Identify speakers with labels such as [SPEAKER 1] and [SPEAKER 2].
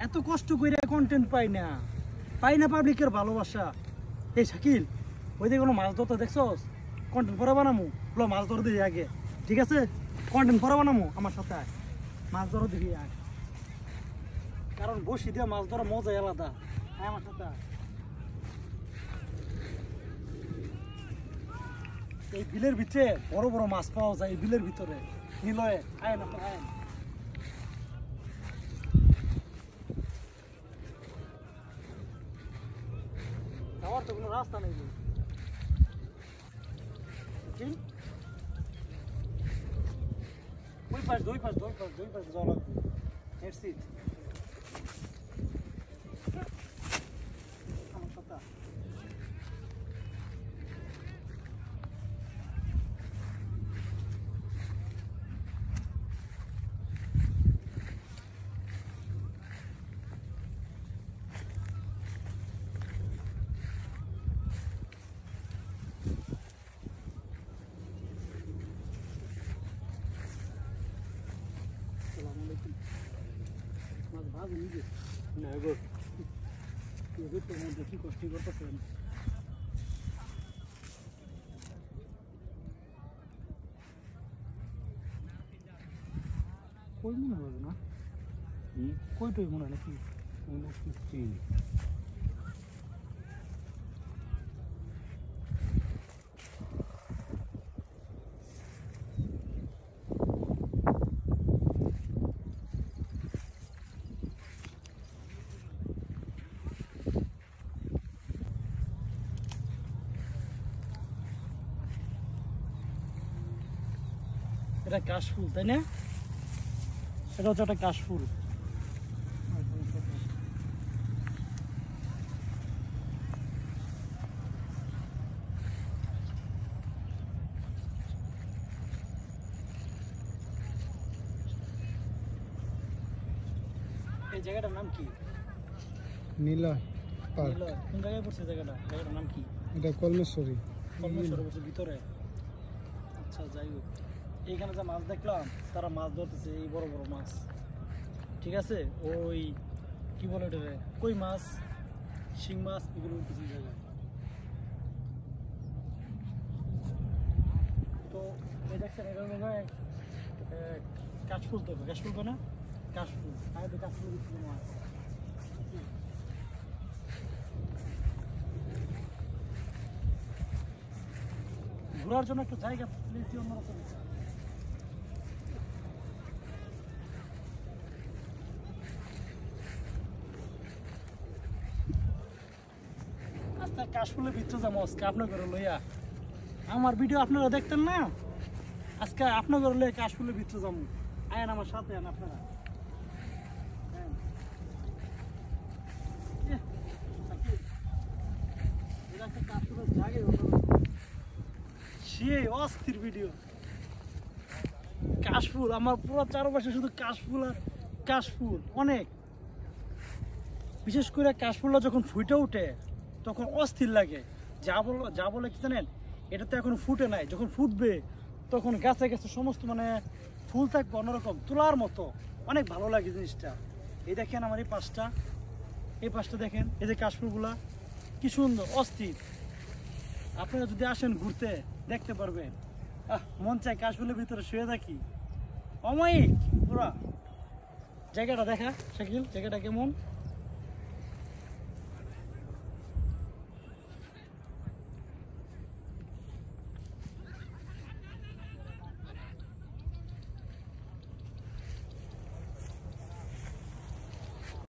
[SPEAKER 1] এত কষ্ট করে কন্টেন্ট পাই না পাবলিকের ভালোবাসা। এই শাকিল, ওই দিকে কোনো মাছ ধরতে দেখছস? কন্টেন্ট পরে বানামু, বলো মাছ ধরে দেখি আগে, ঠিক আছে? কন্টেন্ট পরে বানামু, আমার সাথে আয়, মাছ ধরে দেখি আয়। কারণ বসি দিয়ে মাছ ধরা মজাই আলাদা। আয় আমার সাথে আয়। এই বিলের ভিতরে বড় বড় মাছ পাওয়া যায়, এই বিলের ভিতরে নিলয়ে। আয় না, আয়। যাওয়ার তো কোনো রাস্তা নেই। দুই পাশ যাওয়া লাগবে। আমার সাথে কি কষ্ট করতেছেন? কই মনে হবে না, কইটাই মনে হয় নাকি? এটা কাশফুল, তাই না? এটা হচ্ছে একটা কাশফুল। এই জায়গাটার নাম কি?
[SPEAKER 2] নীলা পার্ক।
[SPEAKER 1] কোন জায়গায় পড়ছে জায়গাটা? জায়গাটার নাম কি?
[SPEAKER 2] এটা কলমেশ্বরী।
[SPEAKER 1] কলমেশ্বরীর ভিতরে। আচ্ছা, যাই হোক, এইখানে যে মাছ দেখলাম তারা মাছ ধরতেছে, এই বড় বড় মাছ, ঠিক আছে? ওই কি বলে ওটা, কই মাছ, শিং মাছ, এগুলো কিছু জায়গায়। তো এই দেখছেন, এটা মনে হয় কাশফুল। তো কাশফুল না, কাশফুল। আর কাশফুল মাছ ঘোরার জন্য একটু জায়গা প্লেসই অন্যরকম। আজকে কাশফুলের ভিতরে যাবো, আজকে আপনাদের লইয়া। আমার ভিডিও আপনারা দেখতেন না, আজকে আপনাদের লইয়া কাশফুলের ভিতরে যাবো। আয়েন আমার সাথে, আন আপনারা। সেই অস্থির ভিডিও। কাশফুল, আমার পুরো চারপাশে শুধু কাশফুল আর কাশফুল। অনেক, বিশেষ করে কাশফুলটা যখন ফুটে ওঠে তখন অস্থির লাগে। যা বলে কি জানেন, এটা তো এখন ফুটে নাই, যখন ফুটবে তখন গাছে গাছে সমস্ত মানে ফুল থাকবে অন্যরকম, তোলার মতো। অনেক ভালো লাগে জিনিসটা। এই দেখেন আমার এই পাশটা দেখেন, এই যে কাশফুলগুলা কি সুন্দর, অস্থির। আপনারা যদি আসেন ঘুরতে দেখতে পারবেন। মন চায় কাশফুলের ভিতরে শুয়ে থাকি। অমায়িক পুরা জায়গাটা দেখা। শাকিল, জায়গাটা কেমন?